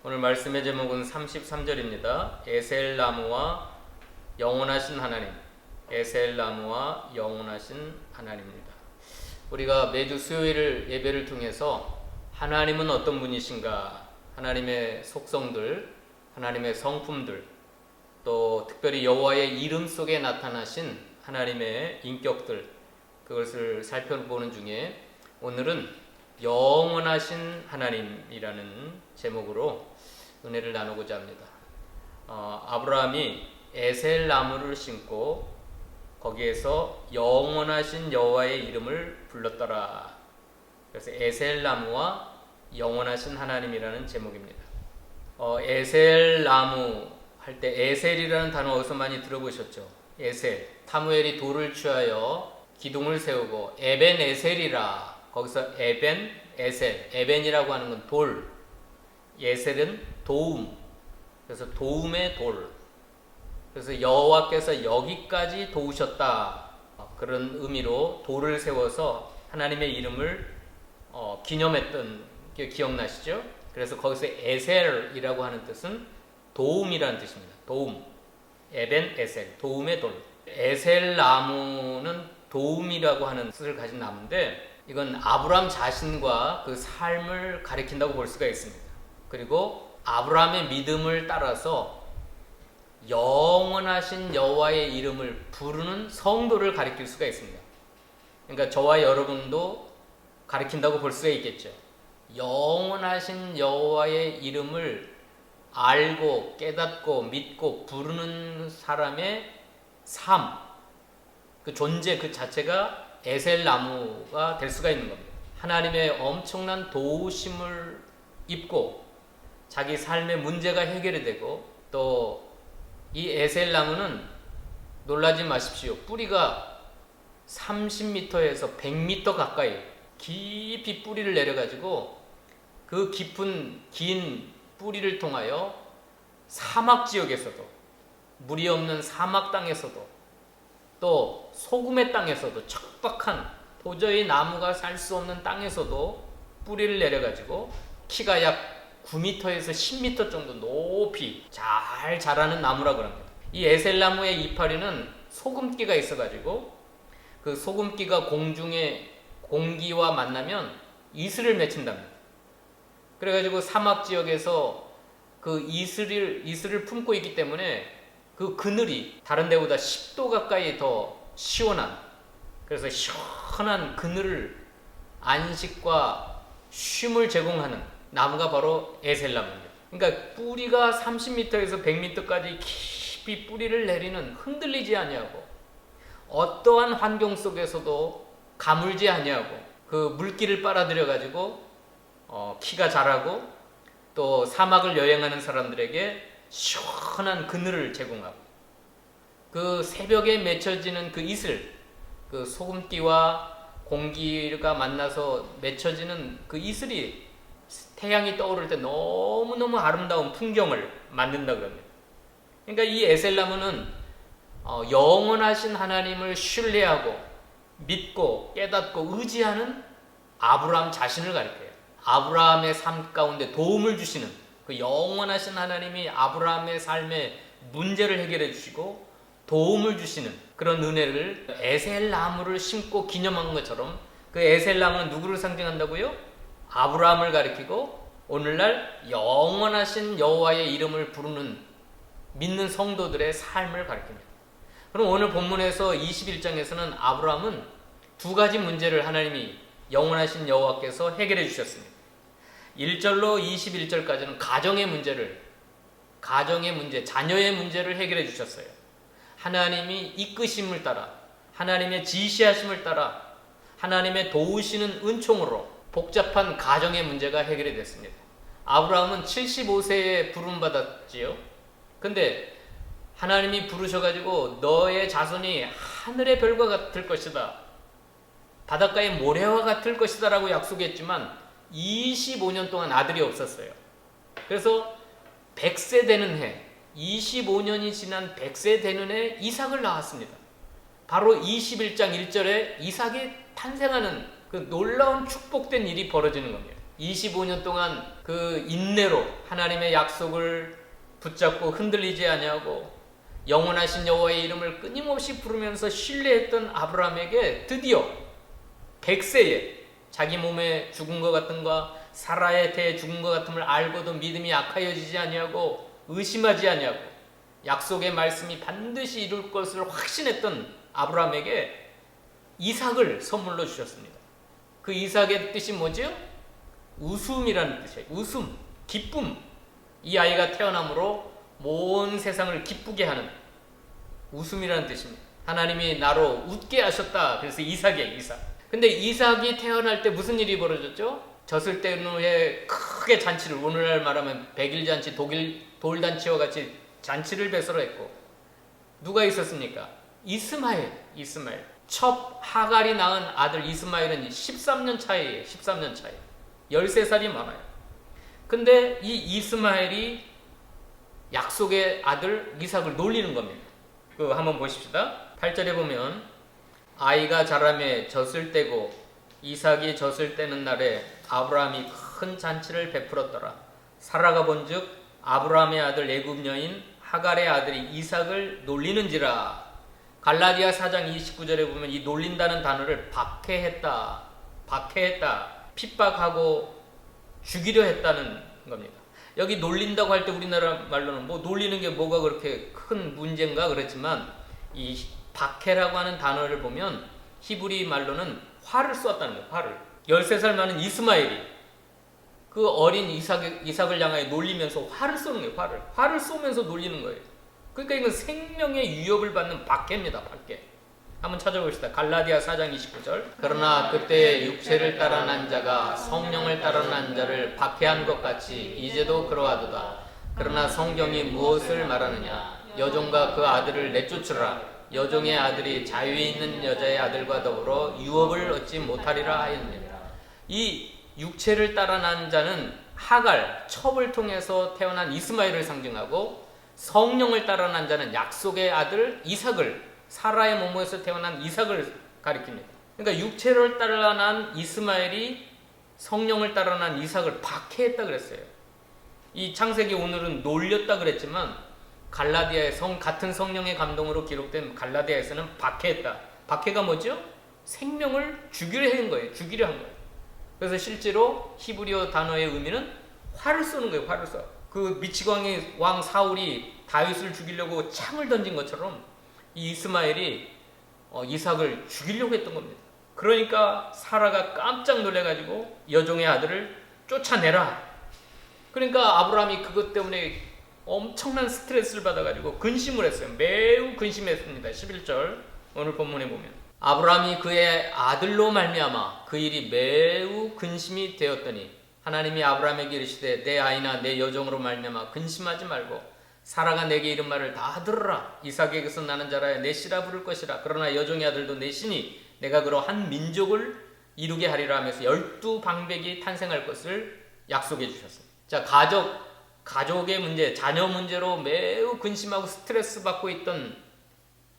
오늘 말씀의 제목은 33절입니다. 에셀나무와 영원하신 하나님. 에셀나무와 영원하신 하나님입니다. 우리가 매주 수요일 예배를 통해서 하나님은 어떤 분이신가, 하나님의 속성들, 하나님의 성품들, 또 특별히 여호와의 이름 속에 나타나신 하나님의 인격들, 그것을 살펴보는 중에 오늘은 영원하신 하나님이라는 제목으로 은혜를 나누고자 합니다. 아브라함이 에셀나무를 심고 거기에서 영원하신 여호와의 이름을 불렀더라. 그래서 에셀나무와 영원하신 하나님이라는 제목입니다. 에셀나무 할 때 에셀이라는 단어 어디서 많이 들어보셨죠? 에셀. 사무엘이 돌을 취하여 기둥을 세우고 에벤 에셀이라. 거기서 에벤 에셀. 에벤이라고 하는 건 돌. 에셀은 도움. 그래서 도움의 돌. 그래서 여호와께서 여기까지 도우셨다. 그런 의미로 돌을 세워서 하나님의 이름을 기념했던 게 기억나시죠? 그래서 거기서 에셀이라고 하는 뜻은 도움이라는 뜻입니다. 도움. 에벤 에셀. 도움의 돌. 에셀 나무는 도움이라고 하는 뜻을 가진 나무인데 이건 아브라함 자신과 그 삶을 가리킨다고 볼 수가 있습니다. 그리고 아브라함의 믿음을 따라서 영원하신 여호와의 이름을 부르는 성도를 가리킬 수가 있습니다. 그러니까 저와 여러분도 가리킨다고 볼 수가 있겠죠. 영원하신 여호와의 이름을 알고 깨닫고 믿고 부르는 사람의 삶, 그 존재 그 자체가 에셀나무가 될 수가 있는 겁니다. 하나님의 엄청난 도우심을 입고 자기 삶의 문제가 해결이 되고 또 이 에셀나무는 놀라지 마십시오. 뿌리가 30m에서 100m 가까이 깊이 뿌리를 내려가지고 그 깊은 긴 뿌리를 통하여 사막 지역에서도, 물이 없는 사막 땅에서도, 또 소금의 땅에서도, 척박한 도저히 나무가 살 수 없는 땅에서도 뿌리를 내려가지고 키가 약 9m에서 10m 정도 높이 잘 자라는 나무라 그럽니다. 이 에셀나무의 이파리는 소금기가 있어가지고 그 소금기가 공중에 공기와 만나면 이슬을 맺힌답니다. 그래가지고 사막 지역에서 그 이슬을 품고 있기 때문에 그 그늘이 다른 데보다 10도 가까이 더 시원한, 그래서 시원한 그늘을 안식과 쉼을 제공하는 나무가 바로 에셀나무입니다. 그러니까 뿌리가 30m에서 100m까지 깊이 뿌리를 내리는, 흔들리지 아니하고 어떠한 환경 속에서도 가물지 아니하고 그 물기를 빨아들여 가지고 키가 자라고 또 사막을 여행하는 사람들에게 시원한 그늘을 제공하고 그 새벽에 맺혀지는 그 이슬, 그 소금기와 공기가 만나서 맺혀지는 그 이슬이 태양이 떠오를 때 너무너무 아름다운 풍경을 만든다 그럽니다. 그러니까 이 에셀나무는 영원하신 하나님을 신뢰하고 믿고 깨닫고 의지하는 아브라함 자신을 가리켜요. 아브라함의 삶 가운데 도움을 주시는 그 영원하신 하나님이 아브라함의 삶의 문제를 해결해 주시고 도움을 주시는 그런 은혜를 에셀나무를 심고 기념한 것처럼 그 에셀나무는 누구를 상징한다고요? 아브라함을 가리키고 오늘날 영원하신 여호와의 이름을 부르는 믿는 성도들의 삶을 가리킵니다. 그럼 오늘 본문에서 21장에서는 아브라함은 두 가지 문제를 하나님이 영원하신 여호와께서 해결해 주셨습니다. 1절로 21절까지는 가정의 문제, 자녀의 문제를 해결해 주셨어요. 하나님이 이끄심을 따라, 하나님의 지시하심을 따라, 하나님의 도우시는 은총으로 복잡한 가정의 문제가 해결이 됐습니다. 아브라함은 75세에 부름받았지요. 근데 하나님이 부르셔가지고 너의 자손이 하늘의 별과 같을 것이다, 바닷가의 모래와 같을 것이다 라고 약속했지만 25년 동안 아들이 없었어요. 그래서 100세 되는 해, 25년이 지난 100세 되는 해 이삭을 낳았습니다. 바로 21장 1절에 이삭이 탄생하는 그 놀라운 축복된 일이 벌어지는 겁니다. 25년 동안 그 인내로 하나님의 약속을 붙잡고 흔들리지 아니하고 영원하신 여호와의 이름을 끊임없이 부르면서 신뢰했던 아브라함에게 드디어 100세에 자기 몸에 죽은 것 같은가 사라에 대해 죽은 것 같음을 알고도 믿음이 약하여지지 아니하고 의심하지 아니하고 약속의 말씀이 반드시 이룰 것을 확신했던 아브라함에게 이삭을 선물로 주셨습니다. 그 이삭의 뜻이 뭐죠? 웃음이라는 뜻이에요. 웃음, 기쁨. 이 아이가 태어남으로 온 세상을 기쁘게 하는 웃음이라는 뜻입니다. 하나님이 나로 웃게 하셨다. 그래서 이삭이에요, 이삭. 근데 이삭이 태어날 때 무슨 일이 벌어졌죠? 졌을 때에 크게 잔치를, 오늘날 말하면 백일잔치, 돌잔치와 같이 잔치를 배설했고, 누가 있었습니까? 이스마엘. 첫 하갈이 낳은 아들 이스마엘은 13년 차이에요. 13년 차이. 13살이 많아요. 근데 이 이스마엘이 약속의 아들 이삭을 놀리는 겁니다. 그거 한번 보십시다. 8절에 보면 아이가 자라매 젖을 떼고 이삭이 젖을 떼는 날에 아브라함이 큰 잔치를 베풀었더라. 사라가 본즉 아브라함의 아들 애굽 여인 하갈의 아들이 이삭을 놀리는지라. 갈라디아 4장 29절에 보면 이 놀린다는 단어를 박해했다, 핍박하고 죽이려 했다는 겁니다. 여기 놀린다고 할 때 우리나라 말로는 뭐 놀리는 게 뭐가 그렇게 큰 문제인가 그랬지만, 이 박해라고 하는 단어를 보면 히브리 말로는 화를 쏘았다는 거예요. 화를. 13살 많은 이스마엘이 그 어린 이삭을 향하여 놀리면서 화를 쏘는 거예요. 화를 쏘면서 놀리는 거예요. 그러니까 이건 생명의 위협을 받는 박해입니다. 박해. 한번 찾아봅시다. 갈라디아 4장 29절. 그러나 그때 육체를 따라 난 자가 성령을 따라 난 자를 박해한 것 같이 이제도 그러하도다. 그러나 성경이 무엇을 말하느냐? 여종과 그 아들을 내쫓으라. 여종의 아들이 자유에 있는 여자의 아들과 더불어 유업을 얻지 못하리라 하였느니라. 이 육체를 따라 난 자는 하갈, 첩을 통해서 태어난 이스마엘을 상징하고, 성령을 따라 난 자는 약속의 아들 이삭을, 사라의 몸에서 태어난 이삭을 가리킵니다. 그러니까 육체를 따라 난 이스마엘이 성령을 따라 난 이삭을 박해했다 그랬어요. 이 창세기 오늘은 놀렸다 그랬지만, 갈라디아의 같은 성령의 감동으로 기록된 갈라디아에서는 박해했다. 박해가 뭐죠? 생명을 죽이려 한 거예요. 그래서 실제로 히브리어 단어의 의미는 화를 쏘는 거예요. 화를 쏘. 그 미치광이 왕 사울이 다윗을 죽이려고 창을 던진 것처럼 이 이스마엘이 이삭을 죽이려고 했던 겁니다. 그러니까 사라가 깜짝 놀래가지고 여종의 아들을 쫓아내라. 그러니까 아브라함이 그것 때문에 엄청난 스트레스를 받아가지고 근심을 했어요. 매우 근심했습니다. 11절 오늘 본문에 보면 아브라함이 그의 아들로 말미암아 그 일이 매우 근심이 되었더니 하나님이 아브라함에게 이르시되 내 아이나 내 여종으로 말미암아 근심하지 말고 사라가 내게 이른 말을 다 들으라. 이삭에게서 나는 자라야 내 씨라 부를 것이라. 그러나 여종의 아들도 내 씨니 내가 그로 한 민족을 이루게 하리라 하면서 12방백이 탄생할 것을 약속해 주셨습니다. 자, 가족의 문제, 자녀 문제로 매우 근심하고 스트레스 받고 있던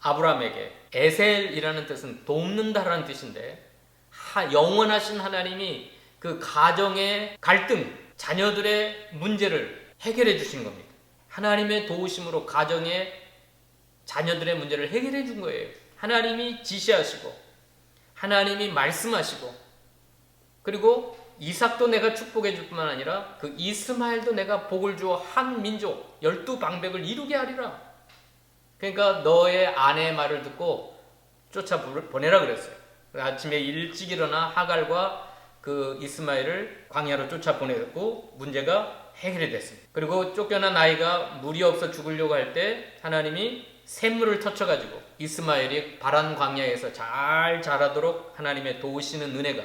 아브라함에게 에셀이라는 뜻은 돕는다라는 뜻인데, 영원하신 하나님이 그 가정의 갈등, 자녀들의 문제를 해결해 주신 겁니다. 하나님의 도우심으로 가정의 자녀들의 문제를 해결해 준 거예요. 하나님이 지시하시고 하나님이 말씀하시고, 그리고 이삭도 내가 축복해 줄 뿐만 아니라 그 이스마엘도 내가 복을 주어 한 민족 12방백을 이루게 하리라. 그러니까 너의 아내의 말을 듣고 쫓아 보내라 그랬어요. 아침에 일찍 일어나 하갈과 그 이스마엘을 광야로 쫓아 보내고 문제가 해결이 됐습니다. 그리고 쫓겨난 아이가 물이 없어 죽으려고 할 때 하나님이 샘물을 터쳐가지고 이스마엘이 바란 광야에서 잘 자라도록 하나님의 도우시는 은혜가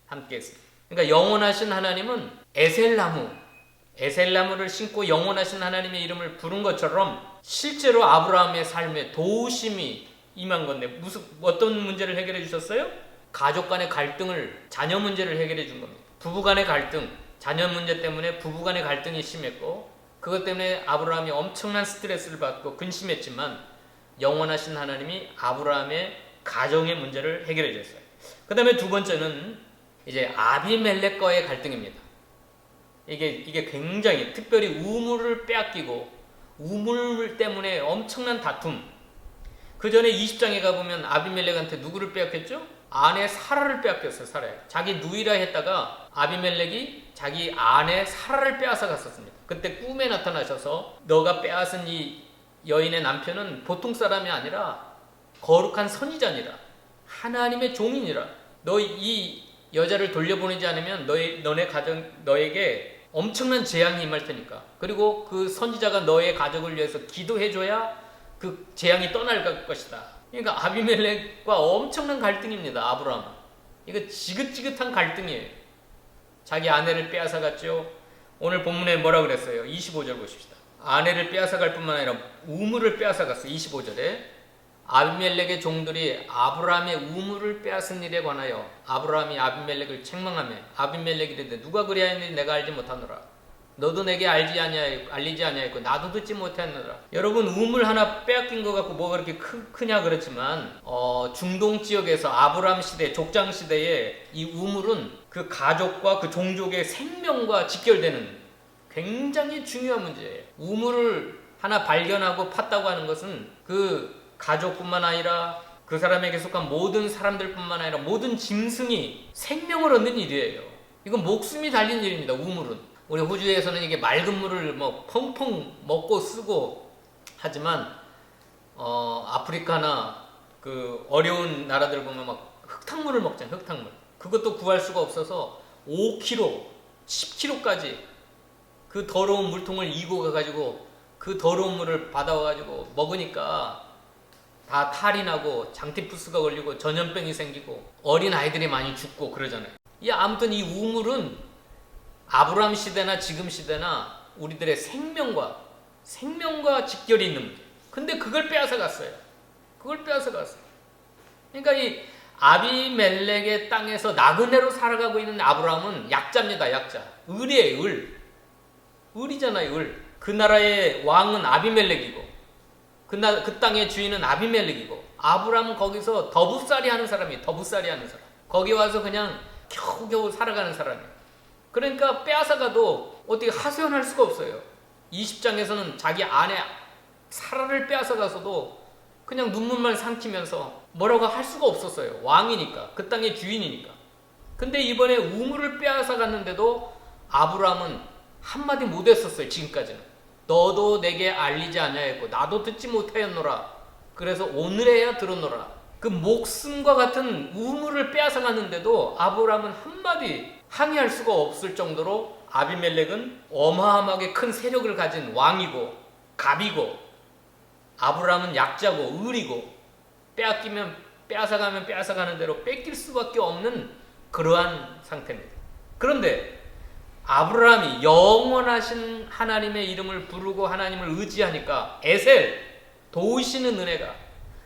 함께했습니다. 그러니까 영원하신 하나님은 에셀나무를 심고 영원하신 하나님의 이름을 부른 것처럼 실제로 아브라함의 삶에 도우심이 임한 건데, 어떤 문제를 해결해 주셨어요? 가족 간의 갈등을, 자녀 문제를 해결해 준 겁니다. 부부 간의 갈등, 자녀 문제 때문에 부부 간의 갈등이 심했고, 그것 때문에 아브라함이 엄청난 스트레스를 받고 근심했지만 영원하신 하나님이 아브라함의 가정의 문제를 해결해 줬어요. 그 다음에 두 번째는 이제 아비멜렉과의 갈등입니다. 이게 굉장히 특별히 우물을 빼앗기고 우물 때문에 엄청난 다툼. 그 전에 20장에 가보면 아비멜렉한테 누구를 빼앗겼죠? 아내 사라를 빼앗겼어요. 사라. 자기 누이라 했다가 아비멜렉이 자기 아내 사라를 빼앗아 갔었습니다. 그때 꿈에 나타나셔서 너가 빼앗은 이 여인의 남편은 보통 사람이 아니라 거룩한 선지자니라. 하나님의 종이니라. 너 이 여자를 돌려보내지 않으면 너네 가정, 너에게 엄청난 재앙이 임할 테니까. 그리고 그 선지자가 너의 가족을 위해서 기도해줘야 그 재앙이 떠날 것이다. 그러니까 아비멜렉과 엄청난 갈등입니다. 아브라함은. 이거 지긋지긋한 갈등이에요. 자기 아내를 빼앗아 갔죠. 오늘 본문에 뭐라 그랬어요? 25절 보십시다. 아내를 빼앗아 갈 뿐만 아니라 우물을 빼앗아 갔어요. 25절에 아비멜렉의 종들이 아브라함의 우물을 빼앗은 일에 관하여 아브라함이 아비멜렉을 책망하며 아비멜렉이 이르되 누가 그리하였는지 내가 알지 못하노라. 너도 내게 알리지 아니하였고 나도 듣지 못하노라. 여러분, 우물 하나 빼앗긴 것 같고 뭐가 그렇게 크냐 그렇지만 중동 지역에서 아브라함 시대, 족장 시대에 이 우물은 그 가족과 그 종족의 생명과 직결되는 굉장히 중요한 문제예요. 우물을 하나 발견하고 팠다고 하는 것은 그 가족뿐만 아니라 그 사람에게 속한 모든 사람들뿐만 아니라 모든 짐승이 생명을 얻는 일이에요. 이건 목숨이 달린 일입니다. 우물은. 우리 호주에서는 이게 맑은 물을 뭐 펑펑 먹고 쓰고 하지만 아프리카나 그 어려운 나라들 보면 막 흙탕물을 먹잖아요. 흙탕물. 그것도 구할 수가 없어서 5kg, 10kg까지 그 더러운 물통을 이고 가가지고 그 더러운 물을 받아와가지고 먹으니까 다 탈이 나고 장티푸스가 걸리고 전염병이 생기고 어린 아이들이 많이 죽고 그러잖아요. 아무튼 이 우물은 아브라함 시대나 지금 시대나 우리들의 생명과 직결이 있는 문제. 근데 그걸 빼앗아 갔어요. 그러니까 이 아비멜렉의 땅에서 나그네로 살아가고 있는 아브라함은 약자입니다. 약자. 을이에요. 을이잖아요. 을. 그 나라의 왕은 아비멜렉이고 그 땅의 주인은 아비멜렉이고 아브라함은 거기서 더부살이 하는 사람이에요. 거기 와서 그냥 겨우겨우 살아가는 사람이에요. 그러니까 빼앗아가도 어떻게 하소연할 수가 없어요. 20장에서는 자기 아내 사라를 빼앗아가서도 그냥 눈물만 삼키면서 뭐라고 할 수가 없었어요. 왕이니까. 그 땅의 주인이니까. 근데 이번에 우물을 빼앗아갔는데도 아브라함은 한마디 못했었어요. 지금까지는. 너도 내게 알리지 아니하였고 나도 듣지 못하였노라. 그래서 오늘에야 들었노라. 그 목숨과 같은 우물을 빼앗아갔는데도 아브라함은 한마디 항의할 수가 없을 정도로 아비멜렉은 어마어마하게 큰 세력을 가진 왕이고 갑이고 아브라함은 약자고 을이고 빼앗아가면 빼앗아가는 대로 뺏길 수밖에 없는 그러한 상태입니다. 그런데 아브라함이 영원하신 하나님의 이름을 부르고 하나님을 의지하니까 에셀, 도우시는 은혜가,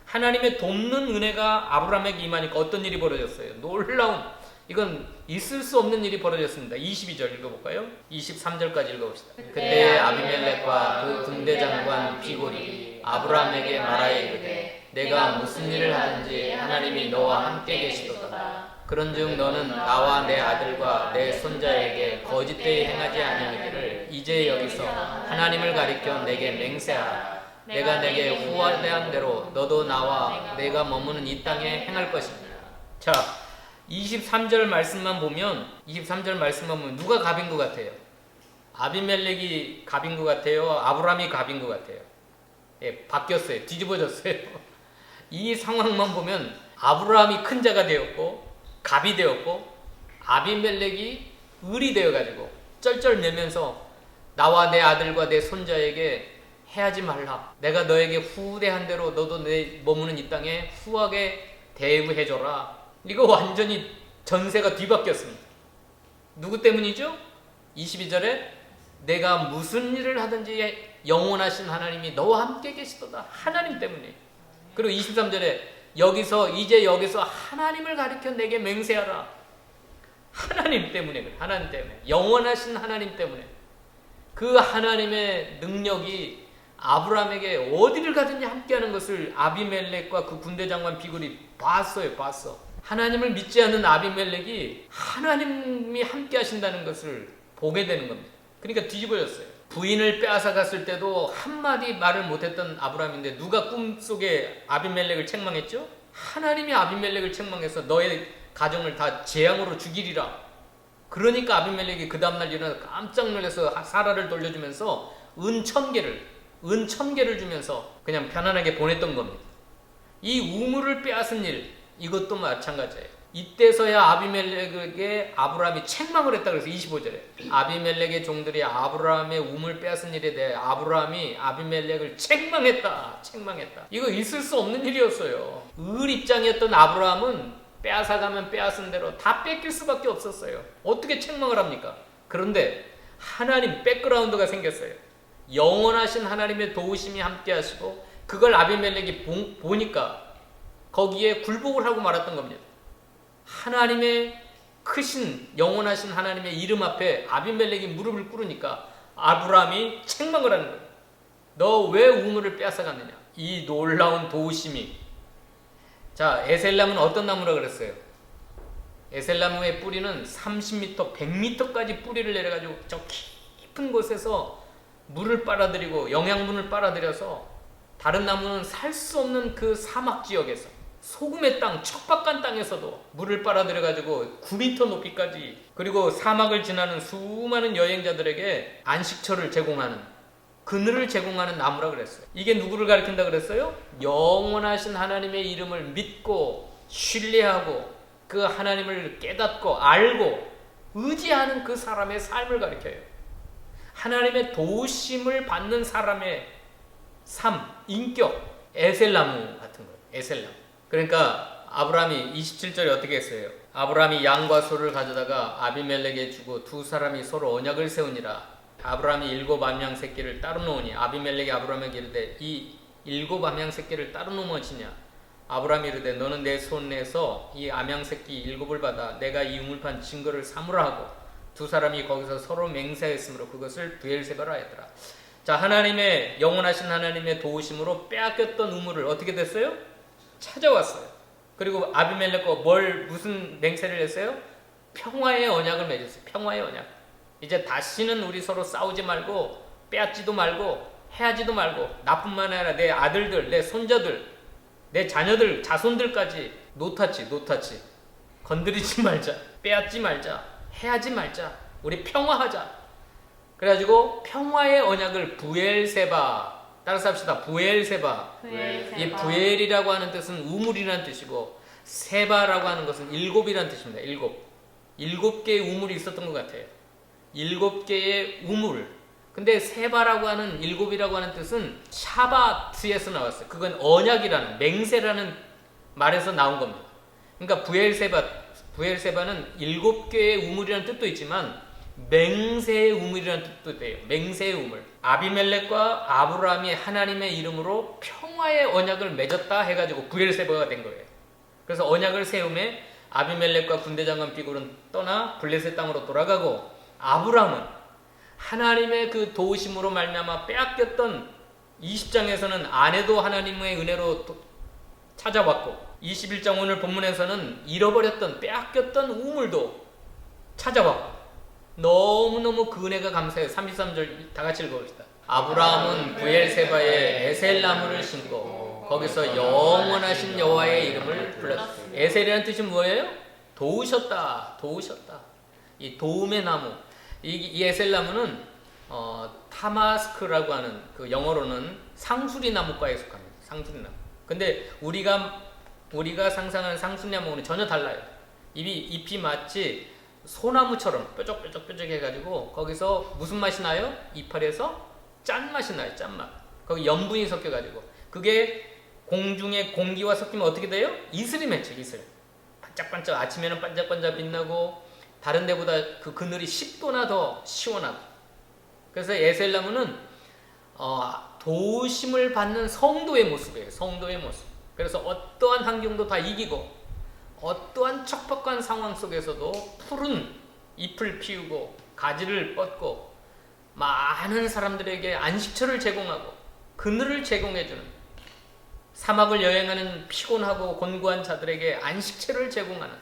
하나님의 돕는 은혜가 아브라함에게 임하니까 어떤 일이 벌어졌어요? 놀라운, 이건 있을 수 없는 일이 벌어졌습니다. 22절 읽어볼까요? 23절까지 읽어봅시다. 그때 아비멜렉과 그 군대 장관 비골이 아브라함에게 말하여 이르되 내가 무슨 일을 하든지 하나님이 너와 함께 계시도다. 그런즉 너는 나와 내 아들과 내 손자에게 거짓되이 행하지 아니하기를 이제 여기서 하나님을 가리켜 내게 맹세하라. 내가 내게 후하대한 대로 너도 나와 내가 머무는 이 땅에 행할 것입니다. 자, 23절 말씀만 보면 누가 갑인 것 같아요? 아비멜렉이 갑인 것 같아요? 아브라함이 갑인 것 같아요? 예, 바뀌었어요. 뒤집어졌어요. 이 상황만 보면 아브라함이 큰 자가 되었고 갑이 되었고 아비멜렉이 을이 되어가지고 쩔쩔매면서 나와 내 아들과 내 손자에게 해하지 말라. 내가 너에게 후대한 대로 너도 내 머무는 이 땅에 후하게 대우해줘라. 이거 완전히 전세가 뒤바뀌었습니다. 누구 때문이죠? 22절에 내가 무슨 일을 하든지 영원하신 하나님이 너와 함께 계시도다. 하나님 때문에. 그리고 23절에 여기서 하나님을 가리켜 내게 맹세하라. 하나님 때문에. 영원하신 하나님 때문에. 그 하나님의 능력이 아브라함에게 어디를 가든지 함께하는 것을 아비멜렉과 그 군대 장관 비굴이 봤어. 하나님을 믿지 않는 아비멜렉이 하나님이 함께 하신다는 것을 보게 되는 겁니다. 그러니까 뒤집어졌어요. 부인을 빼앗아 갔을 때도 한마디 말을 못했던 아브라함인데 누가 꿈속에 아비멜렉을 책망했죠? 하나님이 아비멜렉을 책망해서 너의 가정을 다 재앙으로 죽이리라. 그러니까 아비멜렉이 그 다음날 일어나서 깜짝 놀라서 사라를 돌려주면서 은 1000개를 주면서 그냥 편안하게 보냈던 겁니다. 이 우물을 빼앗은 일, 이것도 마찬가지예요. 이때서야 아비멜렉에게 아브라함이 책망을 했다 그래서 25절에 아비멜렉의 종들이 아브라함의 우물 빼앗은 일에 대해 아브라함이 아비멜렉을 책망했다. 이거 있을 수 없는 일이었어요. 을 입장이었던 아브라함은 빼앗아가면 빼앗은 대로 다 뺏길 수밖에 없었어요. 어떻게 책망을 합니까? 그런데 하나님 백그라운드가 생겼어요. 영원하신 하나님의 도우심이 함께 하시고 그걸 아비멜렉이 보니까 거기에 굴복을 하고 말았던 겁니다. 하나님의 크신 영원하신 하나님의 이름 앞에 아비멜렉이 무릎을 꿇으니까 아브라함이 책망을 하는 거예요. 너 왜 우물을 빼앗아갔느냐? 이 놀라운 도우심이. 자, 에셀나무는 어떤 나무라 그랬어요? 에셀나무의 뿌리는 30m, 100m까지 뿌리를 내려가지고 저 깊은 곳에서 물을 빨아들이고 영양분을 빨아들여서 다른 나무는 살 수 없는 그 사막 지역에서 소금의 땅, 척박한 땅에서도 물을 빨아들여가지고 9m 높이까지 그리고 사막을 지나는 수많은 여행자들에게 안식처를 제공하는 그늘을 제공하는 나무라 그랬어요. 이게 누구를 가리킨다 그랬어요? 영원하신 하나님의 이름을 믿고 신뢰하고 그 하나님을 깨닫고 알고 의지하는 그 사람의 삶을 가리켜요. 하나님의 도우심을 받는 사람의 삶, 인격, 에셀나무 같은 거예요. 에셀나무. 그러니까 아브라함이 27절에 어떻게 했어요? 아브라함이 양과 소를 가져다가 아비멜렉에 주고 두 사람이 서로 언약을 세우니라. 아브라함이 7 암양 새끼를 따로 놓으니 아비멜렉이 아브라함에게 이르되 이 7 암양 새끼를 따로 놓으시냐? 아브라함이 이르되 너는 내 손에서 이 암양 새끼 7을 받아 내가 이 우물판 증거를 삼으라 하고 두 사람이 거기서 서로 맹세하였으므로 그것을 부엘세바라 하였더라. 자, 하나님의 영원하신 하나님의 도우심으로 빼앗겼던 우물을 어떻게 됐어요? 찾아왔어요. 그리고 아비멜렉과 무슨 맹세를 했어요? 평화의 언약을 맺었어요. 평화의 언약. 이제 다시는 우리 서로 싸우지 말고 빼앗지도 말고 해하지도 말고 나뿐만 아니라 내 아들들, 내 손자들, 내 자녀들, 자손들까지 노타치 건드리지 말자, 빼앗지 말자, 해하지 말자, 우리 평화하자. 그래가지고 평화의 언약을 부엘세바, 따라서 합시다. 부엘세바. 이 부엘이라고 하는 뜻은 우물이라는 뜻이고 세바라고 하는 것은 7이라는 뜻입니다. 7 개의 우물이 있었던 것 같아요. 7개의 우물. 근데 세바라고 하는 7이라고 하는 뜻은 샤바트에서 나왔어요. 그건 언약이라는 맹세라는 말에서 나온 겁니다. 그러니까 부엘세바는 7개의 우물이라는 뜻도 있지만 맹세의 우물이라는 뜻도 돼요. 맹세의 우물. 아비멜렉과 아브라함이 하나님의 이름으로 평화의 언약을 맺었다 해가지고 부엘세바가 된 거예요. 그래서 언약을 세움에 아비멜렉과 군대장관 비굴은 떠나 블레셋 땅으로 돌아가고 아브라함은 하나님의 그 도우심으로 말미암아 빼앗겼던 20장에서는 아내도 하나님의 은혜로 찾아왔고 21장 오늘 본문에서는 잃어버렸던 빼앗겼던 우물도 찾아왔고 너무너무 그 은혜가 감사해요. 33절 다 같이 읽어봅시다. 아브라함은 부엘세바에 에셀나무를 심고 거기서 영원하신 여호와의 이름을 불렀다. 에셀이라는 뜻이 뭐예요? 도우셨다. 이 도움의 나무. 이 에셀나무는 타마스크라고 하는 그 영어로는 상수리 나무과에 속합니다. 상수리 나무. 근데 우리가 상상하는 상수리 나무는 전혀 달라요. 잎이 마치 소나무처럼 뾰족뾰족 해가지고 거기서 무슨 맛이 나요? 이파리에서 짠맛이 나요. 짠맛. 거기 염분이 섞여가지고 그게 공중의 공기와 섞이면 어떻게 돼요? 이슬이 맺혀. 이슬. 반짝반짝 아침에는 반짝반짝 빛나고 다른 데보다 그 그늘이 10도나 더 시원하고. 그래서 에셀나무는 도우심을 받는 성도의 모습이에요. 성도의 모습. 그래서 어떠한 환경도 다 이기고 어떠한 척박한 상황 속에서도 푸른 잎을 피우고 가지를 뻗고 많은 사람들에게 안식처를 제공하고 그늘을 제공해주는 사막을 여행하는 피곤하고 곤고한 자들에게 안식처를 제공하는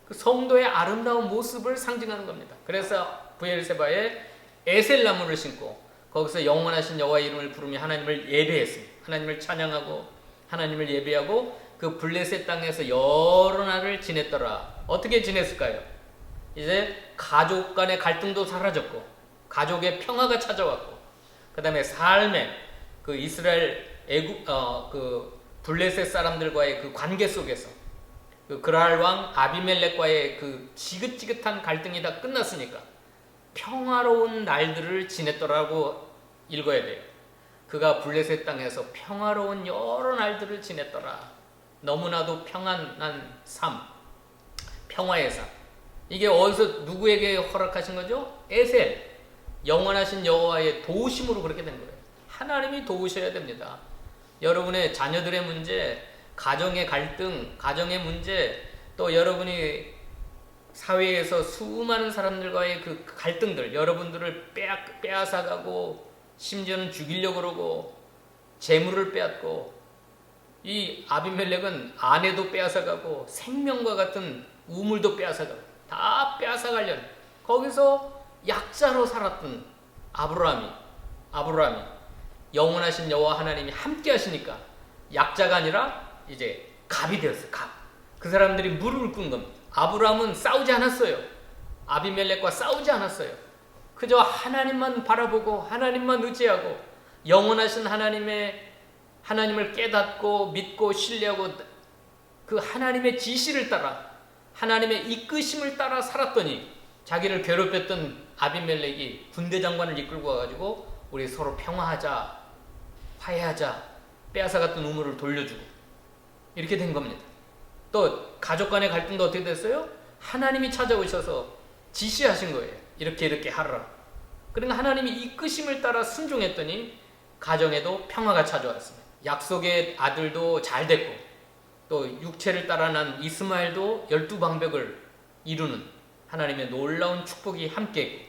그 성도의 아름다운 모습을 상징하는 겁니다. 그래서 브엘세바에 에셀나무를 심고 거기서 영원하신 여호와의 이름을 부르며 하나님을 예배했습니다. 하나님을 찬양하고 하나님을 예배하고 그 블레셋 땅에서 여러 날을 지냈더라. 어떻게 지냈을까요? 이제 가족 간의 갈등도 사라졌고 가족의 평화가 찾아왔고 그 다음에 삶의 그 이스라엘 그 블레셋 사람들과의 그 관계 속에서 그 그랄 왕 아비멜렉과의 그 지긋지긋한 갈등이 다 끝났으니까 평화로운 날들을 지냈더라고 읽어야 돼요. 그가 블레셋 땅에서 평화로운 여러 날들을 지냈더라. 너무나도 평안한 삶, 평화의 삶. 이게 어디서 누구에게 허락하신 거죠? 에셀, 영원하신 여호와의 도우심으로 그렇게 된 거예요. 하나님이 도우셔야 됩니다. 여러분의 자녀들의 문제, 가정의 갈등, 가정의 문제, 또 여러분이 사회에서 수많은 사람들과의 그 갈등들, 여러분들을 빼앗아가고 심지어는 죽이려고 그러고 재물을 빼앗고 이 아비멜렉은 아내도 빼앗아가고 생명과 같은 우물도 빼앗아가고 다 빼앗아가려는 거기서 약자로 살았던 아브라함이 영원하신 여호와 하나님이 함께 하시니까 약자가 아니라 이제 갑이 되었어요. 갑. 그 사람들이 무릎을 꿇은 겁니다. 아브라함은 싸우지 않았어요. 아비멜렉과 싸우지 않았어요. 그저 하나님만 바라보고 하나님만 의지하고 영원하신 하나님을 깨닫고 믿고 신뢰하고 그 하나님의 지시를 따라 하나님의 이끄심을 따라 살았더니 자기를 괴롭혔던 아비멜렉이 군대 장관을 이끌고 와가지고 우리 서로 평화하자, 화해하자, 빼앗아갔던 우물을 돌려주고 이렇게 된 겁니다. 또 가족 간의 갈등도 어떻게 됐어요? 하나님이 찾아오셔서 지시하신 거예요. 이렇게 하라. 그러니까 하나님이 이끄심을 따라 순종했더니 가정에도 평화가 찾아왔습니다. 약속의 아들도 잘 됐고 또 육체를 따라 난 이스마엘도 12방백을 이루는 하나님의 놀라운 축복이 함께했고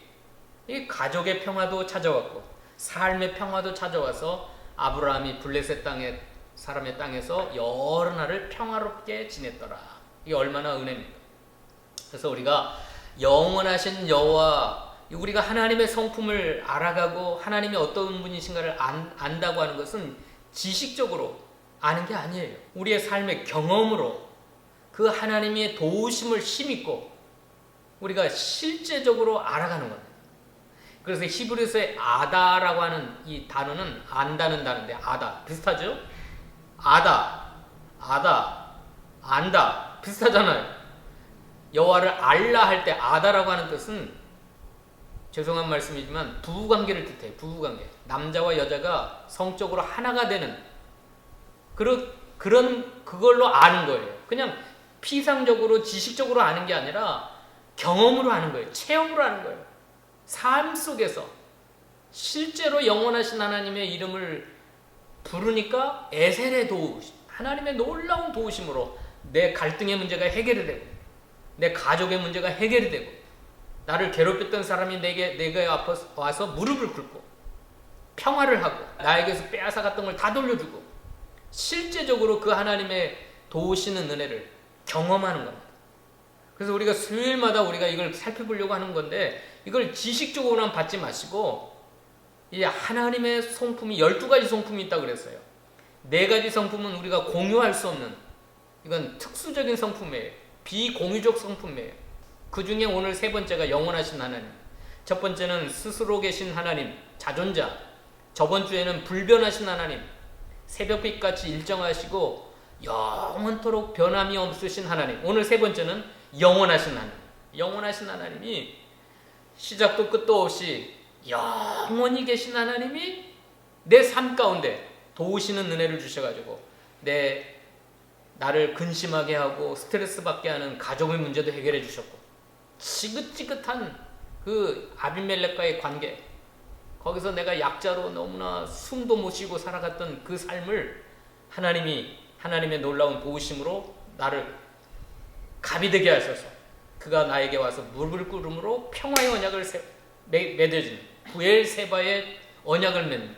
이 가족의 평화도 찾아왔고 삶의 평화도 찾아와서 아브라함이 블레셋 사람의 땅에서 여러 날을 평화롭게 지냈더라. 이게 얼마나 은혜입니까? 그래서 우리가 영원하신 여호와, 우리가 하나님의 성품을 알아가고 하나님이 어떤 분이신가를 안다고 하는 것은 지식적으로 아는 게 아니에요. 우리의 삶의 경험으로 그 하나님의 도우심을 힘입고 우리가 실제적으로 알아가는 겁니다. 그래서 히브리서의 아다라고 하는 이 단어는 안다는 단어인데 아다 비슷하죠? 안다 비슷하잖아요. 여호와를 알라 할 때 아다라고 하는 뜻은 죄송한 말씀이지만 부부관계를 뜻해요. 부부관계. 남자와 여자가 성적으로 하나가 되는 그걸로 아는 거예요. 그냥 피상적으로 지식적으로 아는 게 아니라 경험으로 아는 거예요. 체험으로 아는 거예요. 삶 속에서 실제로 영원하신 하나님의 이름을 부르니까 에셀의 도우심, 하나님의 놀라운 도우심으로 내 갈등의 문제가 해결이 되고 내 가족의 문제가 해결이 되고 나를 괴롭혔던 사람이 내게 와서 무릎을 꿇고 평화를 하고 나에게서 빼앗아갔던 걸 다 돌려주고 실제적으로 그 하나님의 도우시는 은혜를 경험하는 겁니다. 그래서 우리가 수요일마다 우리가 이걸 살펴보려고 하는 건데 이걸 지식적으로만 받지 마시고 이 하나님의 성품이 12가지 성품이 있다고 그랬어요. 4가지 성품은 우리가 공유할 수 없는 이건 특수적인 성품이에요. 비공유적 성품이에요. 그 중에 오늘 3번째가 영원하신 하나님. 첫 번째는 스스로 계신 하나님, 자존자. 저번 주에는 불변하신 하나님, 새벽빛같이 일정하시고 영원토록 변함이 없으신 하나님. 오늘 3번째는 영원하신 하나님. 영원하신 하나님이 시작도 끝도 없이 영원히 계신 하나님이 내 삶 가운데 도우시는 은혜를 주셔가지고 나를 근심하게 하고 스트레스 받게 하는 가족의 문제도 해결해 주셨고 지긋지긋한 그 아비멜렉과의 관계 거기서 내가 약자로 너무나 숨도 못 쉬고 살아갔던 그 삶을 하나님의 놀라운 도우심으로 나를 갑이 되게 하셔서 그가 나에게 와서 무릎을 꿇음으로 평화의 언약을 맺어주는 브엘세바의 언약을 맺는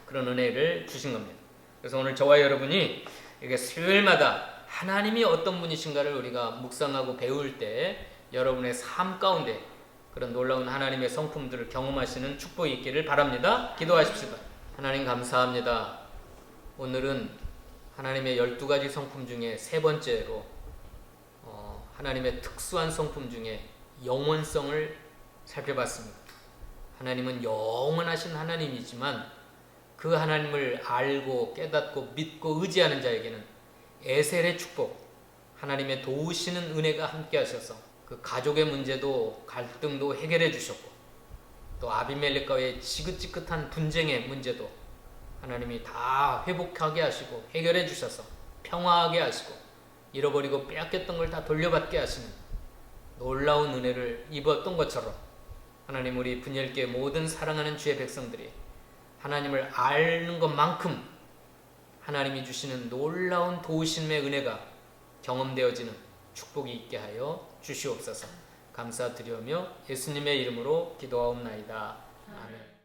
그런 은혜를 주신 겁니다. 그래서 오늘 저와 여러분이 이게 수요일마다 하나님이 어떤 분이신가를 우리가 묵상하고 배울 때 여러분의 삶 가운데 그런 놀라운 하나님의 성품들을 경험하시는 축복이 있기를 바랍니다. 기도하십시다. 하나님 감사합니다. 오늘은 하나님의 12가지 성품 중에 세 번째로 하나님의 특수한 성품 중에 영원성을 살펴봤습니다. 하나님은 영원하신 하나님이지만 그 하나님을 알고 깨닫고 믿고 의지하는 자에게는 에셀의 축복, 하나님의 도우시는 은혜가 함께 하셔서 그 가족의 문제도 갈등도 해결해 주셨고 또 아비멜렉과의 지긋지긋한 분쟁의 문제도 하나님이 다 회복하게 하시고 해결해 주셔서 평화하게 하시고 잃어버리고 빼앗겼던 걸 다 돌려받게 하시는 놀라운 은혜를 입었던 것처럼 하나님 우리 분열교회 모든 사랑하는 주의 백성들이 하나님을 아는 것만큼 하나님이 주시는 놀라운 도우심의 은혜가 경험되어지는 축복이 있게 하여 주시옵소서. 감사드리며 예수님의 이름으로 기도하옵나이다. 아멘.